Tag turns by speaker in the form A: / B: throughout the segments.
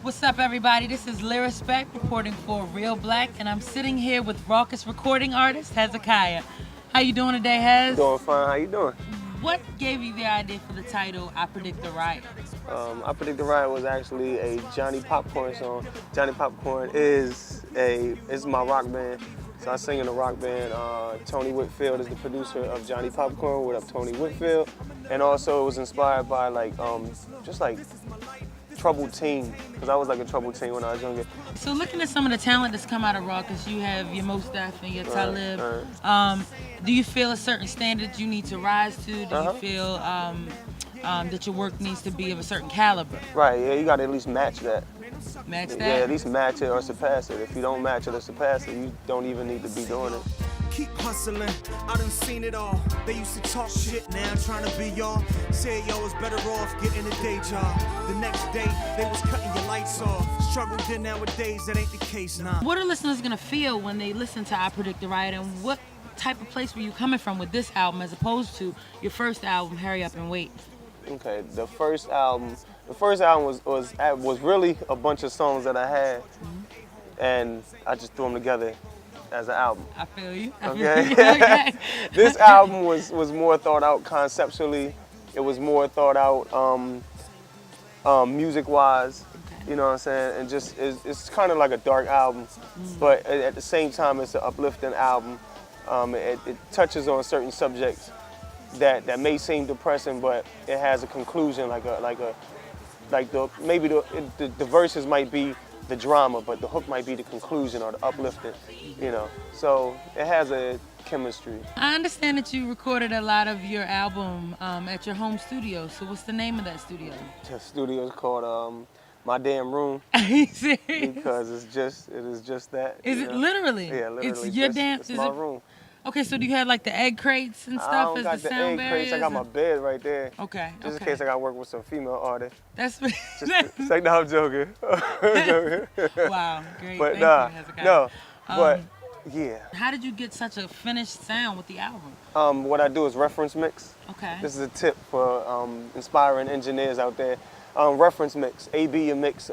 A: What's up, everybody? This is Lyrispect reporting for Reelblack, and I'm sitting here with Rawkus recording artist Hezekiah. How you doing today, Hez?
B: Doing fine. How you doing?
A: What gave you the idea for the title, I Predict a Riot?
B: I Predict a Riot was actually a Johnny Popcorn song. Johnny Popcorn is my rock band. So I sing in a rock band. Tony Whitfield is the producer of Johnny Popcorn. What up, Tony Whitfield? And also it was inspired by just like troubled teen, because I was like a troubled teen when I was younger.
A: So looking at some of the talent that's come out of Rawkus, you have your Mos Def and your Talib.
B: Right.
A: Do you feel a certain standard you need to rise to? Do you feel that your work needs to be of a certain caliber?
B: Right, yeah, you gotta at least match that.
A: Match that?
B: Yeah, at least match it or surpass it. If you don't match it or surpass it, you don't even need to be doing it.
C: Keep hustling, I done seen it all. They used to talk shit, now trying to be y'all. Say yo was better off getting a day job. The next day, they was cutting your lights off. Struggle then nowadays, that ain't the case now.
A: What are listeners gonna feel when they listen to I Predict a Riot, and what type of place were you coming from with this album as opposed to your first album, Hurry Up and Wait?
B: Okay, the first album was really a bunch of songs that I had, and I just threw them together as an album.
A: I feel you.
B: Okay.
A: Okay.
B: This album was more thought out conceptually. It was more thought out music-wise.
A: Okay.
B: You know what I'm saying? And just it's kind of like a dark album, but at the same time it's an uplifting album. It touches on certain subjects that may seem depressing, but it has a conclusion, maybe the verses might be the drama, but the hook might be the conclusion or the uplifting, you know. So it has a chemistry.
A: I understand that you recorded a lot of your album at your home studio. So what's the name of that studio?
B: The studio is called My Damn Room.
A: Are you serious?
B: Because it is just that.
A: Is it literally?
B: Yeah, literally.
A: It's your damn.
B: It's my room.
A: Okay, so do you have like the egg crates and stuff
B: I don't
A: as
B: got
A: the
B: the
A: sound
B: egg crates. I got my bed right there.
A: Okay.
B: Just in case I got to work with some female artists.
A: That's
B: It's like, no, I'm joking.
A: Wow, great.
B: But
A: Thank
B: nah,
A: you, Hezekiah.
B: no, but yeah.
A: How did you get such a finished sound with the album?
B: What I do is reference mix.
A: Okay.
B: This is a tip for inspiring engineers out there. Reference mix, A/B your mix.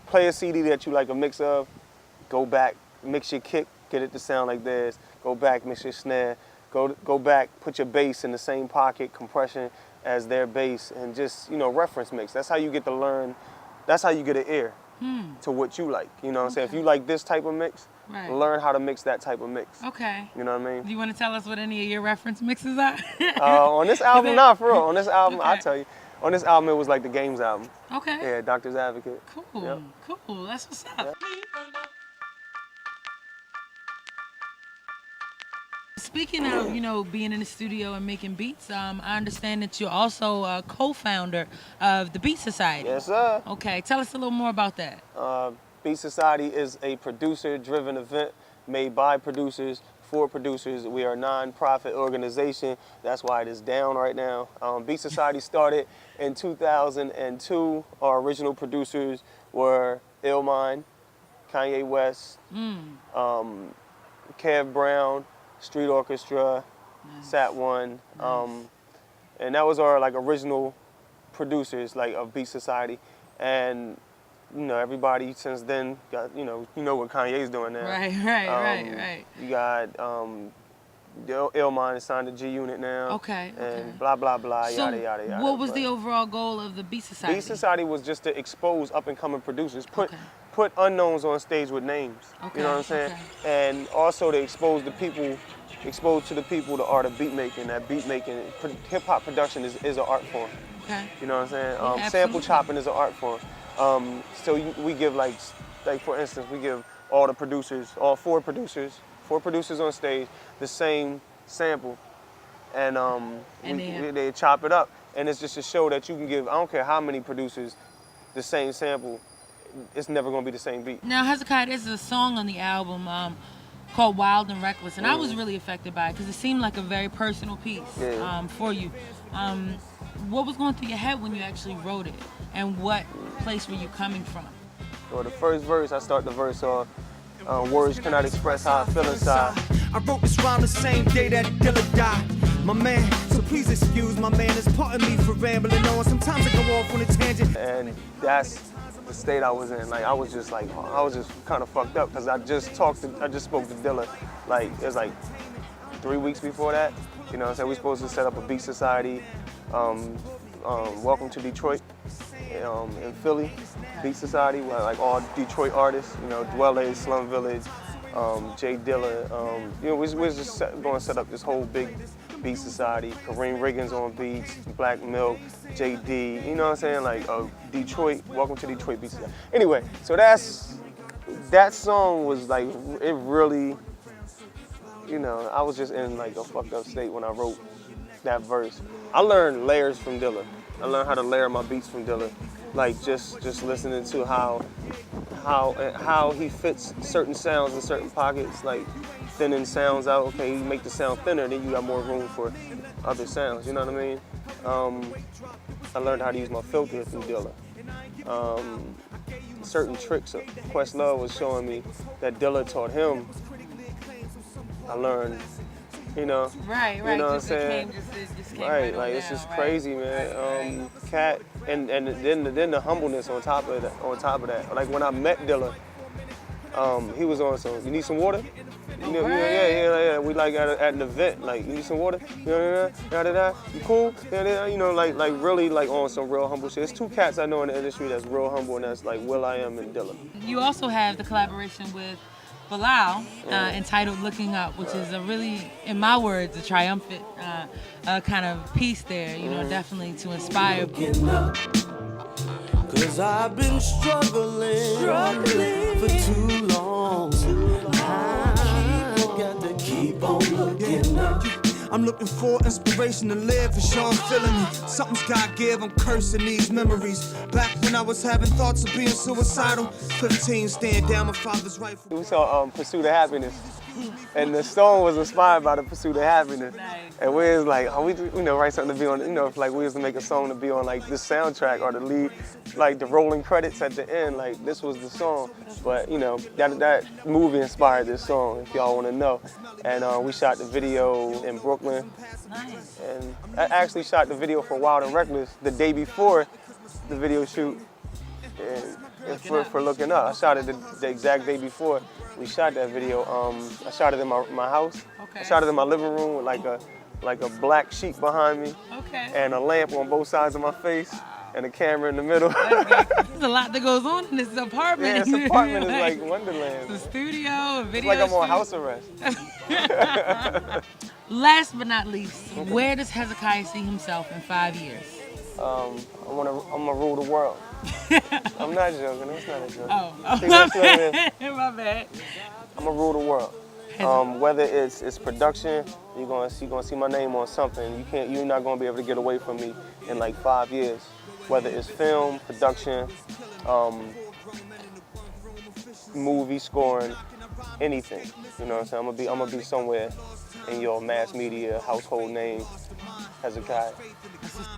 B: Play a CD that you like a mix of. Go back, mix your kick, get it to sound like this. Go back, mix your snare. Go back, put your bass in the same pocket, compression as their bass, and just, reference mix. That's how you get to learn. That's how you get an ear to what you like. You know what I'm saying? If you like this type of mix, learn how to mix that type of mix.
A: Okay.
B: You know what I mean?
A: Do you want to tell us what any of your reference mixes are?
B: On this album, not for real. On this album,
A: Okay.
B: I'll tell you. On this album, it was like the Games album.
A: Okay.
B: Yeah, Doctor's Advocate.
A: Cool.
B: Yep.
A: Cool. That's what's up.
B: Yep.
A: Speaking of, being in the studio and making beats, I understand that you're also a co-founder of the Beat Society.
B: Yes, sir.
A: Okay, tell us a little more about that.
B: Beat Society is a producer-driven event made by producers for producers. We are a non-profit organization. That's why it is down right now. Beat Society started in 2002. Our original producers were Illmind, Kanye West, Kev Brown, Street Orchestra, Sat One, and that was our original producers of Beat Society, and everybody since then got what Kanye's doing now.
A: Right.
B: You got Illmind is signed to G Unit now.
A: Okay.
B: And blah blah blah
A: So
B: yada yada yada.
A: what was the overall goal of the Beat Society?
B: Beat Society was just to expose up and coming producers, put unknowns on stage with names.
A: Okay.
B: You know what I'm saying?
A: Okay.
B: And also to expose to the people the art of beat making. That beat making, hip hop production is an art form.
A: Okay.
B: You know what I'm saying?
A: Yeah,
B: Sample chopping is an art form. So we give like for instance, we give all four producers on stage, the same sample, and they chop it up. And it's just to show that you can give, I don't care how many producers, the same sample, it's never gonna be the same beat.
A: Now, Hezekiah, there's a song on the album called Wild and Reckless, and I was really affected by it because it seemed like a very personal piece for you. What was going through your head when you actually wrote it, and what place were you coming from?
B: So the first verse, I start the verse off, Words cannot express how I feel inside.
C: I wrote this rhyme the same day that Dilla died. My man, so please excuse my man, it's pardon me for rambling on. Sometimes I go off on a tangent.
B: And that's the state I was in. Like I was just kind of fucked up because I just spoke to Dilla. Like it was like 3 weeks before that. You know what I'm saying? We supposed to set up a beat society. Welcome to Detroit in Philly, Beat Society, where like all Detroit artists, you know, Dwellers, Slum Village, J Dilla. You know, we was just going to set up this whole big Beat Society. Kareem Riggins on beats, Black Milk, JD. You know what I'm saying? Like Detroit, Welcome to Detroit Beat Society. Anyway, so that song was like it really. You know, I was just in like a fucked up state when I wrote that verse. I learned layers from Dilla. I learned how to layer my beats from Dilla. Like just listening to how he fits certain sounds in certain pockets, like thinning sounds out. Okay, you make the sound thinner, then you got more room for other sounds, you know what I mean? I learned how to use my filter from Dilla. Certain tricks Questlove was showing me that Dilla taught him. I learned, you know.
A: Right.
B: You know what I'm saying?
A: Just came
B: right, like it's just crazy, man. Cat, and then the humbleness on top of that. Like when I met Dilla, he was on some. You need some water? You know, yeah. We like at an event, like you need some water? You cool? You know, like really like on some real humble shit. There's two cats I know in the industry that's real humble, and that's like Will.I.am and Dilla.
A: You also have the collaboration with Bilal, entitled Looking Up, which is a really, in my words, a triumphant kind of piece there, you know, definitely to inspire.
D: Cause I've been struggling for too long. I got to keep on looking up.
C: I'm looking for inspiration to live, for sure I'm feeling me. Something's gotta give, I'm cursing these memories. Back when I was having thoughts of being suicidal, 15, staying down my father's rifle.
B: We saw Pursuit of Happiness, and the song was inspired by the Pursuit of Happiness.
A: Nice.
B: And we was like, oh, we write something to be on, you know, if like we was to make a song to be on like this soundtrack or the lead, like the rolling credits at the end, like this was the song. But you know, that movie inspired this song, if y'all want to know. And we shot the video in Brooklyn.
A: Nice.
B: And I actually shot the video for Wild and Reckless the day before the video shoot. And for Looking Up, I shot it the exact day before we shot that video. I shot it in my house.
A: Okay.
B: I shot it in my living room with like a black sheet behind me, and a lamp on both sides of my face, and a camera in the middle.
A: There's a lot that goes on in this apartment.
B: Yeah, this apartment is like Wonderland.
A: It's a studio, a video.
B: It's like I'm on house arrest.
A: Last but not least, where does Hezekiah see himself in 5 years?
B: I'm gonna rule the world. I'm not joking. That's not a joke.
A: Oh,
B: See,
A: my
B: that's
A: bad. My bad.
B: I'm gonna rule the world. Whether it's production, you're gonna see my name on something. You're not gonna be able to get away from me in like 5 years. Whether it's film, production, movie scoring, anything. You know what I'm saying? I'm gonna be somewhere in your mass media household name, Hezekiah.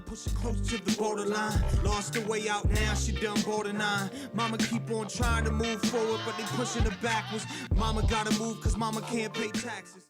C: Pushing close to the borderline. Lost the way out now, she done borderline. Mama keep on trying to move forward, but they pushing her backwards. Mama gotta move cause mama can't pay taxes.